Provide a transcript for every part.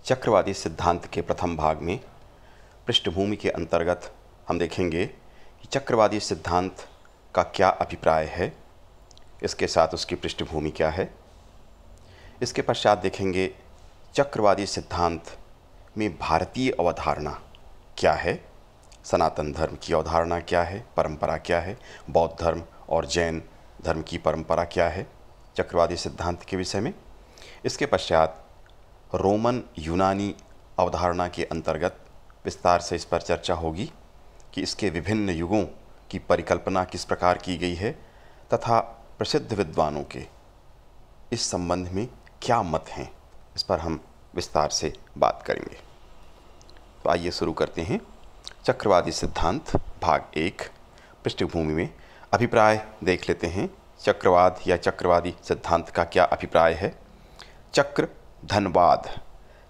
चक्रवादी सिद्धांत के प्रथम भाग में पृष्ठभूमि के अंतर्गत हम देखेंगे कि चक्रवादी सिद्धांत का क्या अभिप्राय है, इसके साथ उसकी पृष्ठभूमि क्या है। इसके पश्चात देखेंगे चक्रवादी सिद्धांत में भारतीय अवधारणा क्या है, सनातन धर्म की अवधारणा क्या है, परंपरा क्या है, बौद्ध धर्म और जैन धर्म की परंपरा क्या है चक्रवादी सिद्धांत के विषय में। इसके पश्चात रोमन यूनानी अवधारणा के अंतर्गत विस्तार से इस पर चर्चा होगी कि इसके विभिन्न युगों की परिकल्पना किस प्रकार की गई है तथा प्रसिद्ध विद्वानों के इस संबंध में क्या मत हैं, इस पर हम विस्तार से बात करेंगे। तो आइए शुरू करते हैं। चक्रवादी सिद्धांत भाग 1 पृष्ठभूमि में अभिप्राय देख लेते हैं। चक्रवाद या चक्रवादी सिद्धांत का क्या अभिप्राय है। चक्र धनवाद।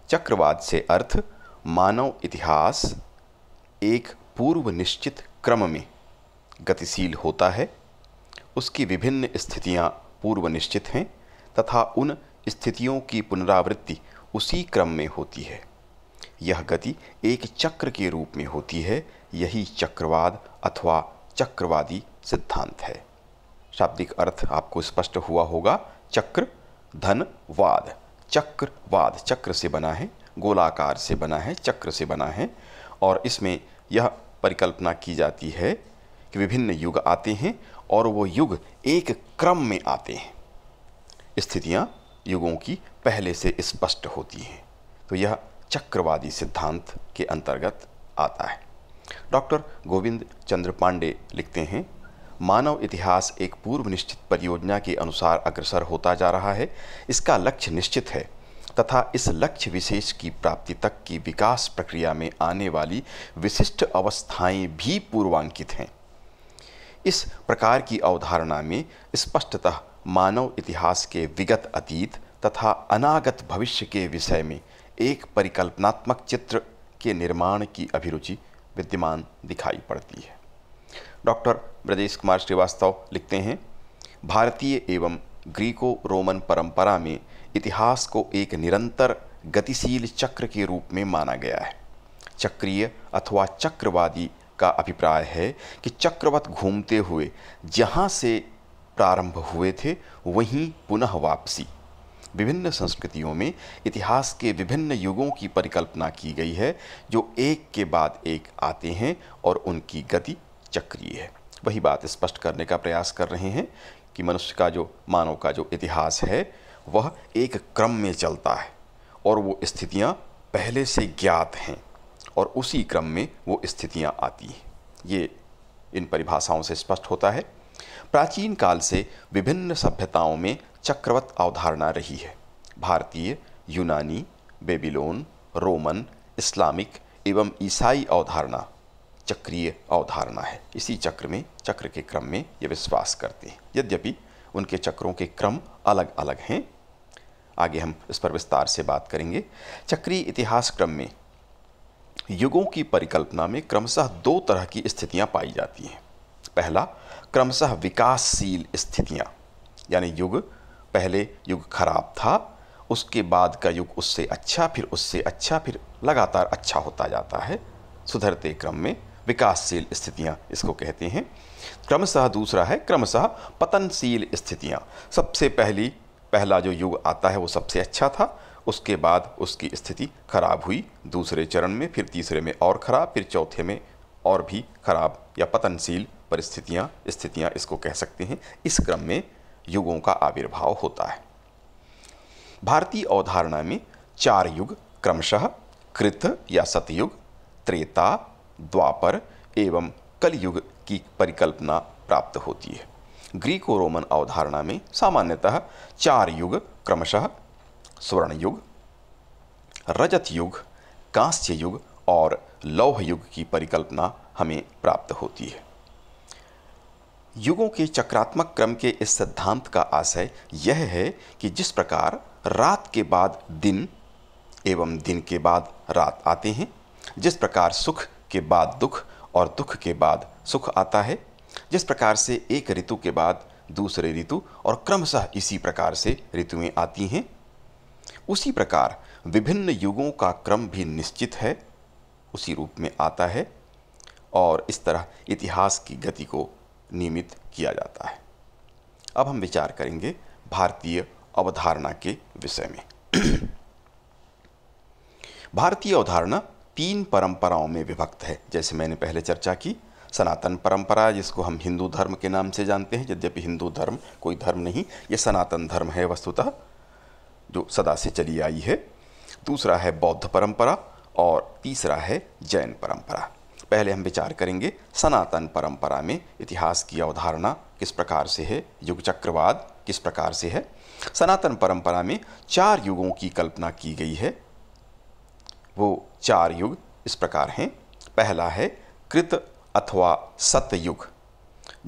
चक्रवाद से अर्थ मानव इतिहास एक पूर्व निश्चित क्रम में गतिशील होता है, उसकी विभिन्न स्थितियां पूर्व निश्चित हैं तथा उन स्थितियों की पुनरावृत्ति उसी क्रम में होती है। यह गति एक चक्र के रूप में होती है। यही चक्रवाद अथवा चक्रवादी सिद्धांत है। शाब्दिक अर्थ आपको स्पष्ट हुआ होगा। चक्र धन वाद। चक्रवाद चक्र से बना है, गोलाकार से बना है, चक्र से बना है और इसमें यह परिकल्पना की जाती है कि विभिन्न युग आते हैं और वो युग एक क्रम में आते हैं। स्थितियां युगों की पहले से स्पष्ट होती हैं। तो यह चक्रवादी सिद्धांत के अंतर्गत आता है। डॉक्टर गोविंद चंद्र पांडे लिखते हैं, मानव इतिहास एक पूर्व निश्चित परियोजना के अनुसार अग्रसर होता जा रहा है। इसका लक्ष्य निश्चित है तथा इस लक्ष्य विशेष की प्राप्ति तक की विकास प्रक्रिया में आने वाली विशिष्ट अवस्थाएं भी पूर्वांकित हैं। इस प्रकार की अवधारणा में स्पष्टतः मानव इतिहास के विगत अतीत तथा अनागत भविष्य के विषय में एक परिकल्पनात्मक चित्र के निर्माण की अभिरुचि विद्यमान दिखाई पड़ती है। डॉक्टर ब्रजेश कुमार श्रीवास्तव लिखते हैं, भारतीय एवं ग्रीको रोमन परंपरा में इतिहास को एक निरंतर गतिशील चक्र के रूप में माना गया है। चक्रीय अथवा चक्रवादी का अभिप्राय है कि चक्रवत घूमते हुए जहाँ से प्रारंभ हुए थे वहीं पुनः वापसी। विभिन्न संस्कृतियों में इतिहास के विभिन्न युगों की परिकल्पना की गई है जो एक के बाद एक आते हैं और उनकी गति चक्रीय है। वही बात स्पष्ट करने का प्रयास कर रहे हैं कि मनुष्य का मानव का जो इतिहास है वह एक क्रम में चलता है और वो स्थितियां पहले से ज्ञात हैं और उसी क्रम में वो स्थितियां आती हैं। ये इन परिभाषाओं से स्पष्ट होता है। प्राचीन काल से विभिन्न सभ्यताओं में चक्रवत अवधारणा रही है। भारतीय, यूनानी, बेबीलोन, रोमन, इस्लामिक एवं ईसाई अवधारणा चक्रीय अवधारणा है। इसी चक्र के क्रम में ये विश्वास करते हैं, यद्यपि उनके चक्रों के क्रम अलग अलग हैं। आगे हम इस पर विस्तार से बात करेंगे। चक्रीय इतिहास क्रम में युगों की परिकल्पना में क्रमशः दो तरह की स्थितियां पाई जाती हैं। पहला, क्रमशः विकासशील स्थितियां, यानी पहले युग खराब था, उसके बाद का युग उससे अच्छा, फिर उससे अच्छा, फिर लगातार अच्छा होता जाता है। सुधरते क्रम में विकासशील स्थितियां इसको कहते हैं। क्रमशः दूसरा है क्रमशः पतनशील स्थितियां। सबसे पहला जो युग आता है वो सबसे अच्छा था, उसके बाद उसकी स्थिति खराब हुई, दूसरे चरण में, फिर तीसरे में और खराब, फिर चौथे में और भी खराब या पतनशील स्थितियां इसको कह सकते हैं। इस क्रम में युगों का आविर्भाव होता है। भारतीय अवधारणा में 4 युग क्रमशः कृत या सतयुग, त्रेता, द्वापर एवं कलयुग की परिकल्पना प्राप्त होती है। ग्रीको रोमन अवधारणा में सामान्यतः 4 युग क्रमशः स्वर्ण युग, रजत युग, कांस्य युग और लौह युग की परिकल्पना हमें प्राप्त होती है। युगों के चक्रात्मक क्रम के इस सिद्धांत का आशय यह है कि जिस प्रकार रात के बाद दिन एवं दिन के बाद रात आते हैं, जिस प्रकार सुख के बाद दुख और दुख के बाद सुख आता है, जिस प्रकार से एक ऋतु के बाद दूसरे ऋतु और क्रमशः इसी प्रकार से ऋतुएं आती हैं, उसी प्रकार विभिन्न युगों का क्रम भी निश्चित है, उसी रूप में आता है और इस तरह इतिहास की गति को नियमित किया जाता है। अब हम विचार करेंगे भारतीय अवधारणा के विषय में। भारतीय अवधारणा 3 परंपराओं में विभक्त है। जैसे मैंने पहले चर्चा की, सनातन परंपरा जिसको हम हिंदू धर्म के नाम से जानते हैं, यद्यपि हिंदू धर्म कोई धर्म नहीं, ये सनातन धर्म है वस्तुतः, जो सदा से चली आई है। दूसरा है बौद्ध परंपरा और तीसरा है जैन परंपरा। पहले हम विचार करेंगे सनातन परंपरा में इतिहास की अवधारणा किस प्रकार से है, युग चक्रवाद किस प्रकार से है। सनातन परंपरा में 4 युगों की कल्पना की गई है। वो 4 युग इस प्रकार हैं। पहला है कृत अथवा सतयुग।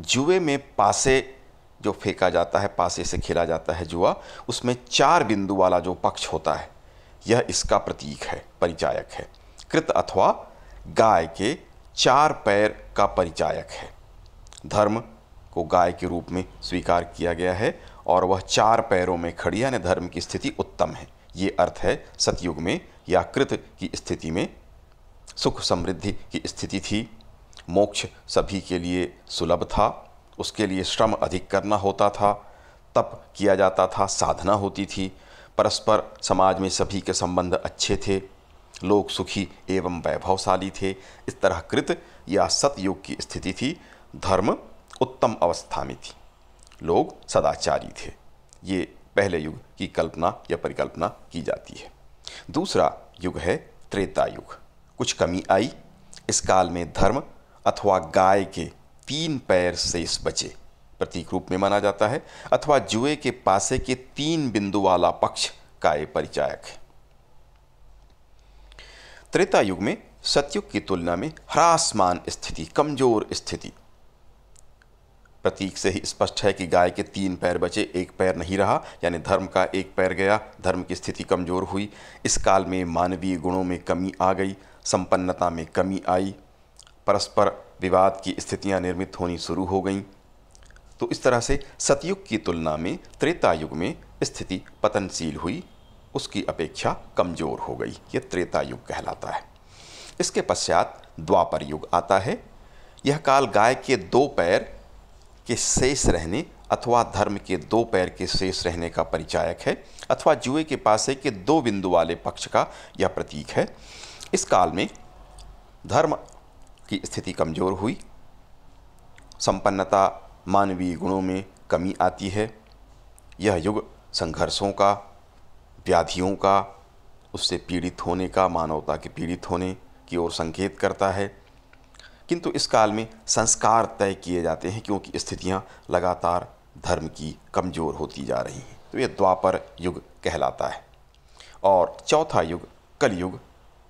जुए में पासे जो फेंका जाता है, पासे से खेला जाता है जुआ, उसमें 4 बिंदु वाला जो पक्ष होता है, यह इसका प्रतीक है, परिचायक है। कृत अथवा गाय के 4 पैर का परिचायक है। धर्म को गाय के रूप में स्वीकार किया गया है और वह 4 पैरों में खड़ी, यानी धर्म की स्थिति उत्तम है। ये अर्थ है सतयुग में या कृत की स्थिति में सुख समृद्धि की स्थिति थी। मोक्ष सभी के लिए सुलभ था, उसके लिए श्रम अधिक करना होता था, तप किया जाता था, साधना होती थी, परस्पर समाज में सभी के संबंध अच्छे थे, लोग सुखी एवं वैभवशाली थे। इस तरह कृत या सतयुग की स्थिति थी। धर्म उत्तम अवस्था में थी, लोग सदाचारी थे। ये पहले युग की कल्पना या परिकल्पना की जाती है। दूसरा युग है त्रेता युग। कुछ कमी आई। इस काल में धर्म अथवा गाय के 3 पैर शेष बचे, प्रतीक रूप में माना जाता है, अथवा जुए के पासे के 3 बिंदु वाला पक्ष का ये परिचायक है। त्रेता युग में सतयुग की तुलना में ह्रासमान स्थिति, कमजोर स्थिति, प्रतीक से ही स्पष्ट है कि गाय के 3 पैर बचे, 1 पैर नहीं रहा, यानी धर्म का 1 पैर गया, धर्म की स्थिति कमजोर हुई। इस काल में मानवीय गुणों में कमी आ गई, संपन्नता में कमी आई, परस्पर विवाद की स्थितियां निर्मित होनी शुरू हो गईं। तो इस तरह से सतयुग की तुलना में त्रेता युग में स्थिति पतनशील हुई, उसकी अपेक्षा कमजोर हो गई। ये त्रेता युग कहलाता है। इसके पश्चात द्वापर युग आता है। यह काल गाय के 2 पैर के शेष रहने अथवा धर्म के 2 पैर के शेष रहने का परिचायक है, अथवा जुए के पासे के 2 बिंदु वाले पक्ष का यह प्रतीक है। इस काल में धर्म की स्थिति कमजोर हुई, संपन्नता, मानवीय गुणों में कमी आती है। यह युग संघर्षों का, व्याधियों का, उससे पीड़ित होने का, मानवता के पीड़ित होने की ओर संकेत करता है। किंतु इस काल में संस्कार तय किए जाते हैं, क्योंकि स्थितियां लगातार धर्म की कमज़ोर होती जा रही हैं। तो यह द्वापर युग कहलाता है। और चौथा युग कलयुग,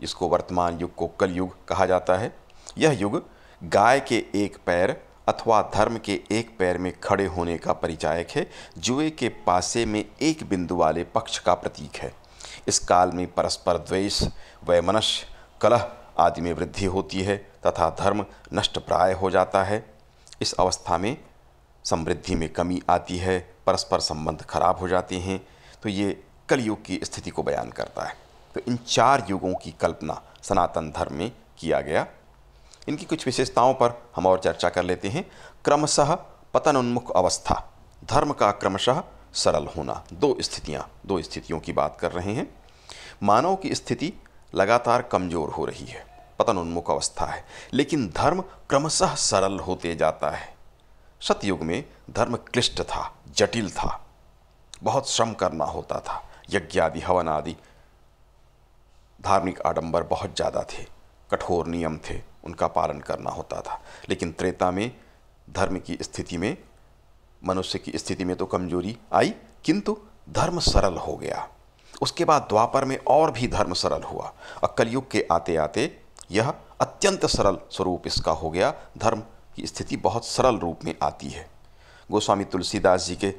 जिसको वर्तमान युग को कलयुग कहा जाता है, यह युग गाय के 1 पैर अथवा धर्म के 1 पैर में खड़े होने का परिचायक है। जुए के पासे में 1 बिंदु वाले पक्ष का प्रतीक है। इस काल में परस्पर द्वेष, वैमनस्य, कलह आदि में वृद्धि होती है तथा धर्म नष्ट प्राय हो जाता है। इस अवस्था में समृद्धि में कमी आती है, परस्पर संबंध खराब हो जाते हैं। तो ये कलयुग की स्थिति को बयान करता है। तो इन 4 युगों की कल्पना सनातन धर्म में किया गया। इनकी कुछ विशेषताओं पर हम और चर्चा कर लेते हैं। क्रमशः पतनोन्मुख अवस्था, धर्म का क्रमशः सरल होना। 2 स्थितियों की बात कर रहे हैं। मानव की स्थिति लगातार कमजोर हो रही है, पतनोन्मुख अवस्था है, लेकिन धर्म क्रमशः सरल होते जाता है। सतयुग में धर्म क्लिष्ट था, जटिल था, बहुत श्रम करना होता था, यज्ञ आदि, हवन आदि, धार्मिक आडंबर बहुत ज़्यादा थे, कठोर नियम थे, उनका पालन करना होता था। लेकिन त्रेता में धर्म की स्थिति में, मनुष्य की स्थिति में तो कमजोरी आई, किंतु धर्म सरल हो गया। उसके बाद द्वापर में और भी धर्म सरल हुआ और कलयुग के आते आते यह अत्यंत सरल स्वरूप इसका हो गया। धर्म की स्थिति बहुत सरल रूप में आती है। गोस्वामी तुलसीदास जी के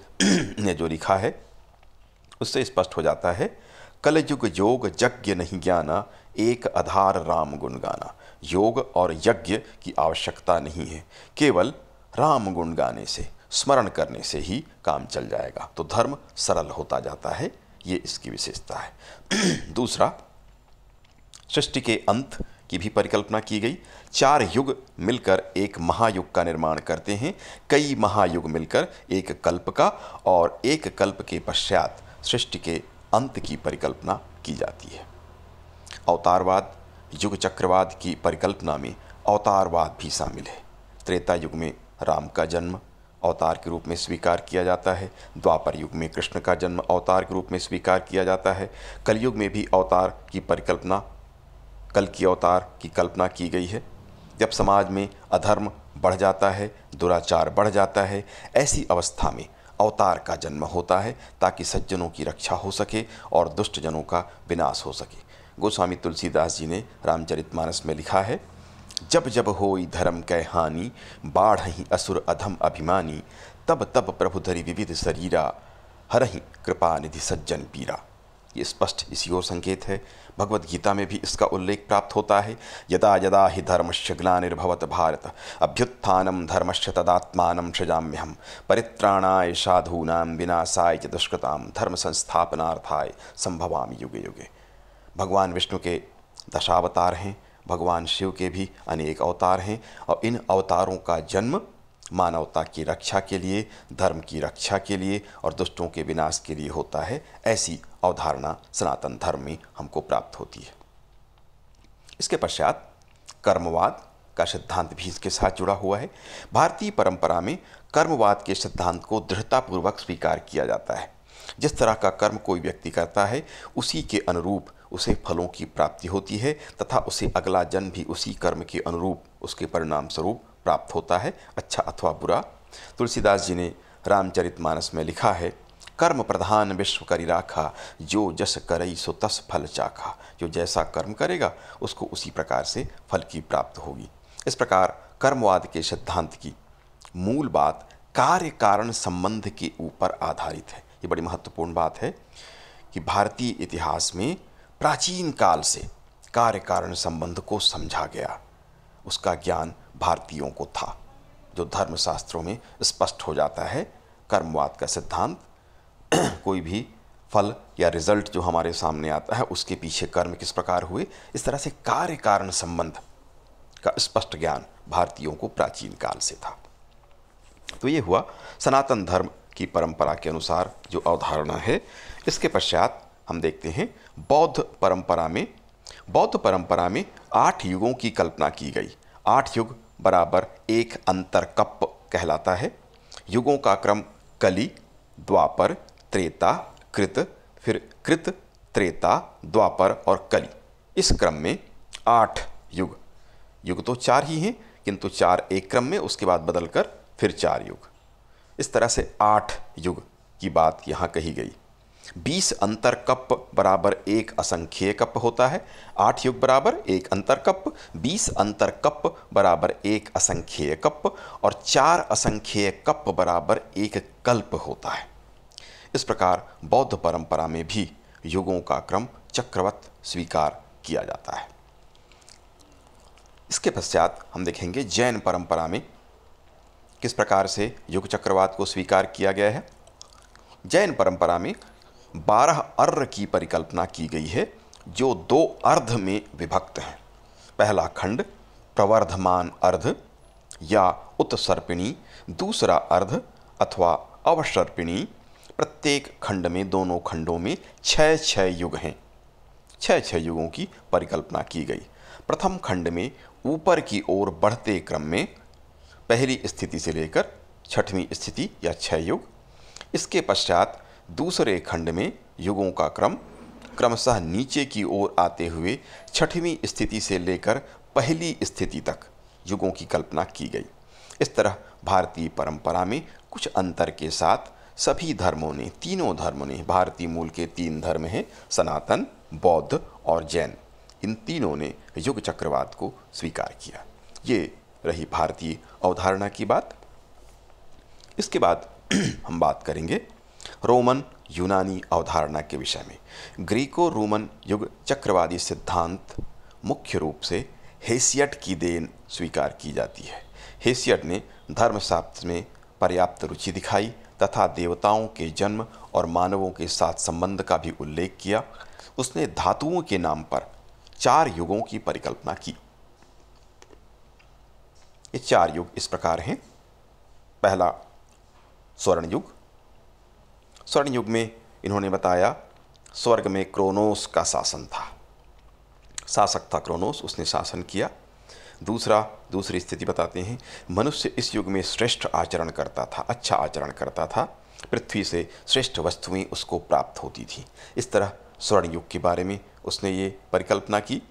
ने जो लिखा है उससे स्पष्ट हो जाता है, कलयुग योग यज्ञ नहीं ज्ञाना, एक आधार राम गुण गाना। योग और यज्ञ की आवश्यकता नहीं है, केवल राम गुण गाने से, स्मरण करने से ही काम चल जाएगा। तो धर्म सरल होता जाता है, ये इसकी विशेषता है। दूसरा, सृष्टि के अंत की भी परिकल्पना की गई। 4 युग मिलकर एक महायुग का निर्माण करते हैं, कई महायुग मिलकर एक कल्प का, और एक कल्प के पश्चात सृष्टि के अंत की परिकल्पना की जाती है। अवतारवाद, युग चक्रवाद की परिकल्पना में अवतारवाद भी शामिल है। त्रेता युग में राम का जन्म अवतार के रूप में स्वीकार किया जाता है। द्वापर युग में कृष्ण का जन्म अवतार के रूप में स्वीकार किया जाता है। कलयुग में भी अवतार की परिकल्पना, कल की अवतार की कल्पना की गई है। जब समाज में अधर्म बढ़ जाता है, दुराचार बढ़ जाता है, ऐसी अवस्था में अवतार का जन्म होता है ताकि सज्जनों की रक्षा हो सके और दुष्टजनों का विनाश हो सके। गोस्वामी तुलसीदास जी ने रामचरितमानस में लिखा है, जब जब होई धर्म कै हानि, बाढ़हि असुर अधम अभिमानी, तब तब प्रभु धरि विविध शरीरा, हरहि कृपा निधि सज्जन पीरा। ये स्पष्ट इसी ओर संकेत है। भगवत गीता में भी इसका उल्लेख प्राप्त होता है, यदा यदा हि धर्मस्य ग्लानिर्भवत भारत, अभ्युत्थानं धर्मस्य तदात्मानं सृजाम्यहम्, परित्राणाय साधूनां विनाशाय च दुष्कृतां, धर्म संस्थापनार्थाय संभवामि युगे युगे। भगवान विष्णु के दशावतार हैं, भगवान शिव के भी अनेक अवतार हैं, और इन अवतारों का जन्म मानवता की रक्षा के लिए, धर्म की रक्षा के लिए और दुष्टों के विनाश के लिए होता है। ऐसी अवधारणा सनातन धर्म में हमको प्राप्त होती है। इसके पश्चात कर्मवाद का सिद्धांत भी इसके साथ जुड़ा हुआ है। भारतीय परंपरा में कर्मवाद के सिद्धांत को दृढ़तापूर्वक स्वीकार किया जाता है। जिस तरह का कर्म कोई व्यक्ति करता है, उसी के अनुरूप उसे फलों की प्राप्ति होती है तथा उसे अगला जन्म भी उसी कर्म के अनुरूप उसके परिणाम स्वरूप प्राप्त होता है, अच्छा अथवा बुरा। तुलसीदास जी ने रामचरितमानस में लिखा है, कर्म प्रधान विश्व करि राखा, जो जस करई सो तस फल चाखा। जो जैसा कर्म करेगा उसको उसी प्रकार से फल की प्राप्त होगी। इस प्रकार कर्मवाद के सिद्धांत की मूल बात कार्य कारण संबंध के ऊपर आधारित है। ये बड़ी महत्वपूर्ण बात है कि भारतीय इतिहास में प्राचीन काल से कार्य कारण संबंध को समझा गया, उसका ज्ञान भारतीयों को था, जो धर्मशास्त्रों में स्पष्ट हो जाता है। कर्मवाद का सिद्धांत कोई भी फल या रिजल्ट जो हमारे सामने आता है उसके पीछे कर्म किस प्रकार हुए, इस तरह से कार्य कारण संबंध का स्पष्ट ज्ञान भारतीयों को प्राचीन काल से था। तो ये हुआ सनातन धर्म की परंपरा के अनुसार जो अवधारणा है। इसके पश्चात हम देखते हैं बौद्ध परंपरा में 8 युगों की कल्पना की गई। 8 युग बराबर एक अंतरकप कहलाता है। युगों का क्रम कली, द्वापर, त्रेता, कृत, फिर कृत, त्रेता, द्वापर और कली। इस क्रम में 8 युग तो 4 ही हैं, किंतु 4 एक क्रम में, उसके बाद बदलकर फिर 4 युग। इस तरह से 8 युग की बात यहाँ कही गई। 20 अंतरकप बराबर एक असंख्येय कप होता है। 8 युग बराबर एक अंतरकप, 20 अंतरकप बराबर एक असंख्येय कप और 4 असंख्येय कप बराबर एक कल्प होता है। इस प्रकार बौद्ध परंपरा में भी युगों का क्रम चक्रवत स्वीकार किया जाता है। इसके पश्चात हम देखेंगे जैन परंपरा में किस प्रकार से युग चक्रवात को स्वीकार किया गया है। जैन परंपरा में 12 अर्घ की परिकल्पना की गई है, जो 2 अर्ध में विभक्त हैं। पहला खंड प्रवर्धमान अर्ध या उत्सर्पिणी, दूसरा अर्ध अथवा अवसर्पिणी। प्रत्येक खंड में, दोनों खंडों में 6 युग हैं। 6 युगों की परिकल्पना की गई। प्रथम खंड में ऊपर की ओर बढ़ते क्रम में पहली स्थिति से लेकर 6वीं स्थिति या 6 युग। इसके पश्चात दूसरे खंड में युगों का क्रम क्रमशः नीचे की ओर आते हुए 6वीं स्थिति से लेकर पहली स्थिति तक युगों की कल्पना की गई। इस तरह भारतीय परंपरा में कुछ अंतर के साथ सभी धर्मों ने, तीनों धर्मों ने, भारतीय मूल के 3 धर्म हैं, सनातन, बौद्ध और जैन, इन तीनों ने युग चक्रवात को स्वीकार किया। ये रही भारतीय अवधारणा की बात। इसके बाद हम बात करेंगे रोमन यूनानी अवधारणा के विषय में। ग्रीको रोमन युग चक्रवादी सिद्धांत मुख्य रूप से हेसियड की देन स्वीकार की जाती है। हेसियड ने धर्मशास्त्र में पर्याप्त रुचि दिखाई तथा देवताओं के जन्म और मानवों के साथ संबंध का भी उल्लेख किया। उसने धातुओं के नाम पर 4 युगों की परिकल्पना की। ये 4 युग इस प्रकार हैं। पहला स्वर्ण युग। स्वर्ण युग में इन्होंने बताया स्वर्ग में क्रोनोस का शासन था, शासक था क्रोनोस, उसने शासन किया। दूसरी स्थिति बताते हैं, मनुष्य इस युग में श्रेष्ठ आचरण करता था, अच्छा आचरण करता था, पृथ्वी से श्रेष्ठ वस्तुएं उसको प्राप्त होती थी। इस तरह स्वर्ण युग के बारे में उसने ये परिकल्पना की।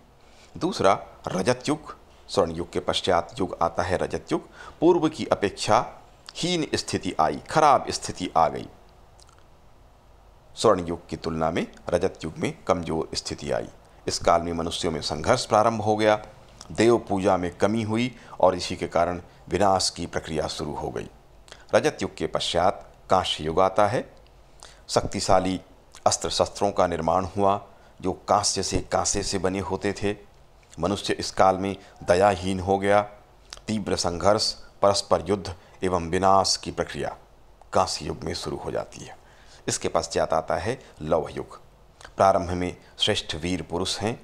दूसरा रजत युग। स्वर्ण युग के पश्चात युग आता है रजत युग। पूर्व की अपेक्षा हीन स्थिति आई, खराब स्थिति आ गई। स्वर्ण युग की तुलना में रजत युग में कमजोर स्थिति आई। इस काल में मनुष्यों में संघर्ष प्रारंभ हो गया, देव पूजा में कमी हुई और इसी के कारण विनाश की प्रक्रिया शुरू हो गई। रजत युग के पश्चात कांस्य युग आता है। शक्तिशाली अस्त्र शस्त्रों का निर्माण हुआ जो कांसे से बने होते थे। मनुष्य इस काल में दयाहीन हो गया। तीव्र संघर्ष, परस्पर युद्ध एवं विनाश की प्रक्रिया कांस्य युग में शुरू हो जाती है। इसके पश्चात आता है लौह युग। प्रारंभ में श्रेष्ठ वीर पुरुष हैं।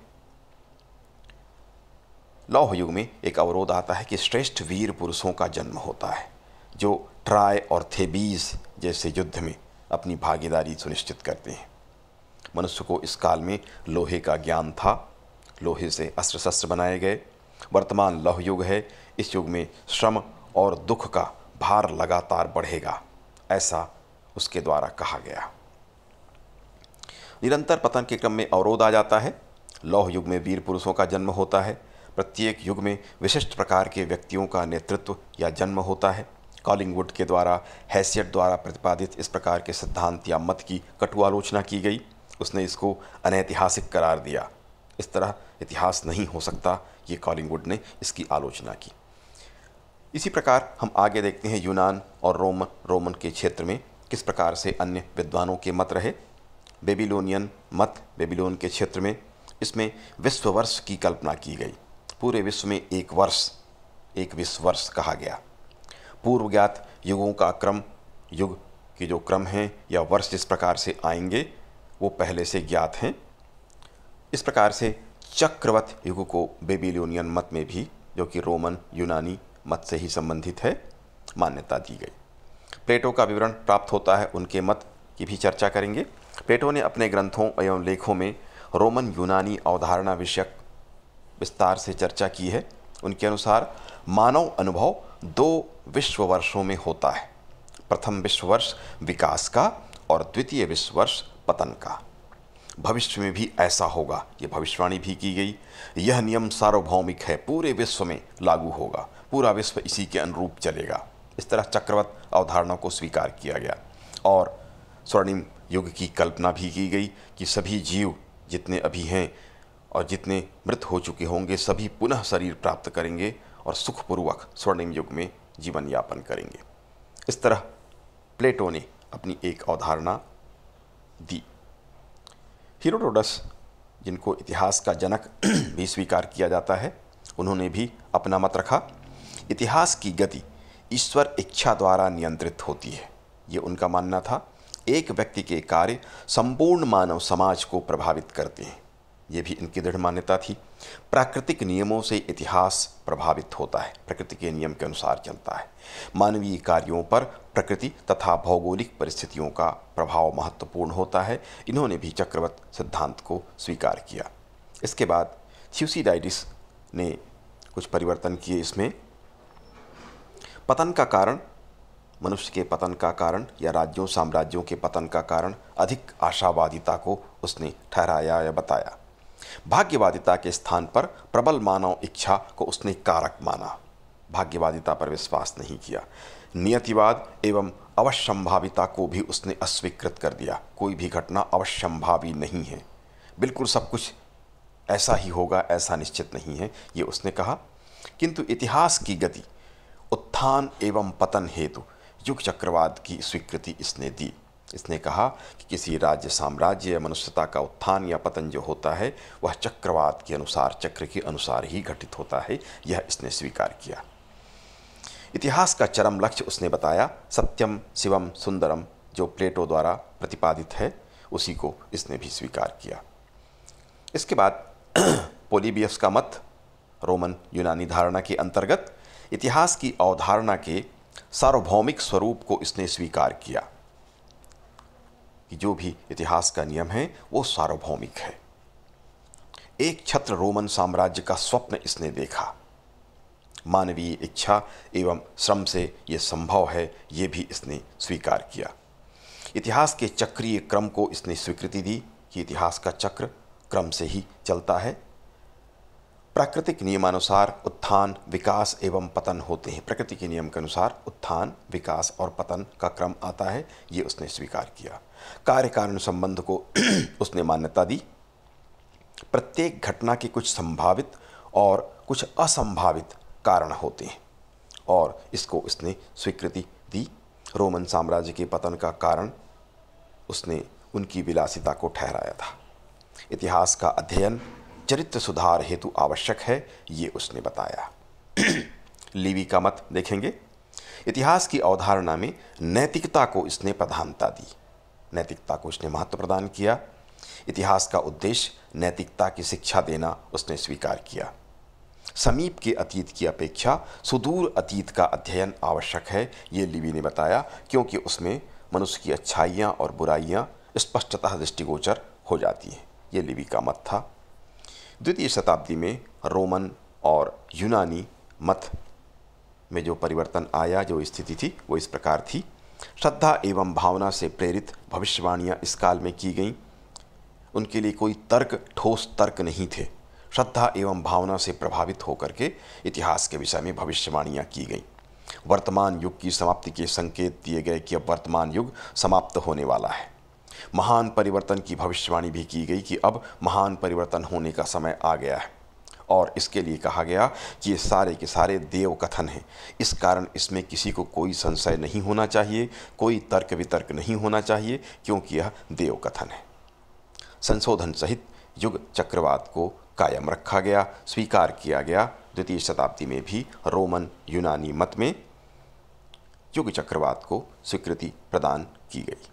लौह युग में एक अवरोध आता है कि श्रेष्ठ वीर पुरुषों का जन्म होता है जो ट्राय और थेबीज जैसे युद्ध में अपनी भागीदारी सुनिश्चित करते हैं। मनुष्य को इस काल में लोहे का ज्ञान था, लोहे से अस्त्र शस्त्र बनाए गए। वर्तमान लौह युग है। इस युग में श्रम और दुख का भार लगातार बढ़ेगा, ऐसा उसके द्वारा कहा गया। निरंतर पतन के क्रम में अवरोध आ जाता है। लौह युग में वीर पुरुषों का जन्म होता है। प्रत्येक युग में विशिष्ट प्रकार के व्यक्तियों का नेतृत्व या जन्म होता है। कॉलिंगवुड के द्वारा हैसियट द्वारा प्रतिपादित इस प्रकार के सिद्धांत या मत की कटु आलोचना की गई। उसने इसको अनैतिहासिक करार दिया। इस तरह इतिहास नहीं हो सकता, ये कॉलिंगवुड ने इसकी आलोचना की। इसी प्रकार हम आगे देखते हैं यूनान और रोमन के क्षेत्र में किस प्रकार से अन्य विद्वानों के मत रहे। बेबीलोनियन मत, बेबीलोन के क्षेत्र में इसमें विश्व वर्ष की कल्पना की गई। पूरे विश्व में एक विश्व वर्ष कहा गया। पूर्व ज्ञात युगों का क्रम, युग के जो क्रम हैं या वर्ष जिस प्रकार से आएंगे वो पहले से ज्ञात हैं। इस प्रकार से चक्रवत युग को बेबीलोनियन मत में भी, जो कि रोमन यूनानी मत से ही संबंधित है, मान्यता दी गई। प्लेटो का विवरण प्राप्त होता है, उनके मत की भी चर्चा करेंगे। प्लेटो ने अपने ग्रंथों एवं लेखों में रोमन यूनानी अवधारणा विषयक विस्तार से चर्चा की है। उनके अनुसार मानव अनुभव 2 विश्व वर्षों में होता है। प्रथम विश्व वर्ष विकास का और द्वितीय विश्व वर्ष पतन का। भविष्य में भी ऐसा होगा, ये भविष्यवाणी भी की गई। यह नियम सार्वभौमिक है, पूरे विश्व में लागू होगा, पूरा विश्व इसी के अनुरूप चलेगा। इस तरह चक्रवत अवधारणा को स्वीकार किया गया और स्वर्णिम युग की कल्पना भी की गई कि सभी जीव जितने अभी हैं और जितने मृत हो चुके होंगे सभी पुनः शरीर प्राप्त करेंगे और सुखपूर्वक स्वर्णिम युग में जीवन यापन करेंगे। इस तरह प्लेटो ने अपनी एक अवधारणा दी। हेरोडोटस, जिनको इतिहास का जनक भी स्वीकार किया जाता है, उन्होंने भी अपना मत रखा। इतिहास की गति ईश्वर इच्छा द्वारा नियंत्रित होती है, ये उनका मानना था। एक व्यक्ति के कार्य संपूर्ण मानव समाज को प्रभावित करते हैं, ये भी इनकी दृढ़ मान्यता थी। प्राकृतिक नियमों से इतिहास प्रभावित होता है, प्रकृति के नियम के अनुसार चलता है। मानवीय कार्यों पर प्रकृति तथा भौगोलिक परिस्थितियों का प्रभाव महत्वपूर्ण होता है। इन्होंने भी चक्रवत सिद्धांत को स्वीकार किया। इसके बाद थ्यूसिडाइडिस ने कुछ परिवर्तन किए इसमें। पतन का कारण, मनुष्य के पतन का कारण या राज्यों साम्राज्यों के पतन का कारण अधिक आशावादिता को उसने ठहराया या बताया। भाग्यवादिता के स्थान पर प्रबल मानव इच्छा को उसने कारक माना। भाग्यवादिता पर विश्वास नहीं किया। नियतिवाद एवं अवश्यंभाविता को भी उसने अस्वीकृत कर दिया। कोई भी घटना अवश्यंभावी नहीं है, बिल्कुल सब कुछ ऐसा ही होगा, ऐसा निश्चित नहीं है, ये उसने कहा। किंतु इतिहास की गति, उत्थान एवं पतन हेतु युग चक्रवाद की स्वीकृति इसने दी। इसने कहा कि किसी राज्य साम्राज्य या मनुष्यता का उत्थान या पतन जो होता है वह चक्रवात के अनुसार, चक्र के अनुसार ही घटित होता है, यह इसने स्वीकार किया। इतिहास का चरम लक्ष्य उसने बताया सत्यम शिवम सुंदरम, जो प्लेटो द्वारा प्रतिपादित है उसी को इसने भी स्वीकार किया। इसके बाद पोलिबियस का मत रोमन यूनानी धारणा के अंतर्गत इतिहास की अवधारणा के सार्वभौमिक स्वरूप को इसने स्वीकार किया कि जो भी इतिहास का नियम है वो सार्वभौमिक है। एक छत्र रोमन साम्राज्य का स्वप्न इसने देखा। मानवीय इच्छा एवं श्रम से ये संभव है, ये भी इसने स्वीकार किया। इतिहास के चक्रीय क्रम को इसने स्वीकृति दी कि इतिहास का चक्र क्रम से ही चलता है। प्राकृतिक नियमानुसार उत्थान विकास एवं पतन होते हैं। प्रकृति के नियम के अनुसार उत्थान विकास और पतन का क्रम आता है, ये उसने स्वीकार किया। कार्य कारण संबंध को उसने मान्यता दी। प्रत्येक घटना के कुछ संभावित और कुछ असंभावित कारण होते हैं और इसको उसने स्वीकृति दी। रोमन साम्राज्य के पतन का कारण उसने उनकी विलासिता को ठहराया था। इतिहास का अध्ययन चरित्र सुधार हेतु आवश्यक है, ये उसने बताया। लीवी का मत देखेंगे। इतिहास की अवधारणा में नैतिकता को इसने प्रधानता दी। नैतिकता को इसने महत्व प्रदान किया। इतिहास का उद्देश्य नैतिकता की शिक्षा देना उसने स्वीकार किया। समीप के अतीत की अपेक्षा सुदूर अतीत का अध्ययन आवश्यक है, ये लीवी ने बताया, क्योंकि उसमें मनुष्य की अच्छाइयाँ और बुराइयाँ स्पष्टतः दृष्टिगोचर हो जाती हैं। ये लीवी का मत था। द्वितीय शताब्दी में रोमन और यूनानी मत में जो परिवर्तन आया, जो स्थिति थी वो इस प्रकार थी। श्रद्धा एवं भावना से प्रेरित भविष्यवाणियाँ इस काल में की गईं। उनके लिए कोई तर्क, ठोस तर्क नहीं थे। श्रद्धा एवं भावना से प्रभावित होकर के इतिहास के विषय में भविष्यवाणियाँ की गईं। वर्तमान युग की समाप्ति के संकेत दिए गए कि अब वर्तमान युग समाप्त होने वाला है। महान परिवर्तन की भविष्यवाणी भी की गई कि अब महान परिवर्तन होने का समय आ गया है और इसके लिए कहा गया कि ये सारे के सारे देव कथन हैं। इस कारण इसमें किसी को कोई संशय नहीं होना चाहिए, कोई तर्क वितर्क नहीं होना चाहिए, क्योंकि यह देव कथन है। संशोधन सहित युग चक्रवात को कायम रखा गया, स्वीकार किया गया। द्वितीय शताब्दी में भी रोमन यूनानी मत में युग चक्रवात को स्वीकृति प्रदान की गई।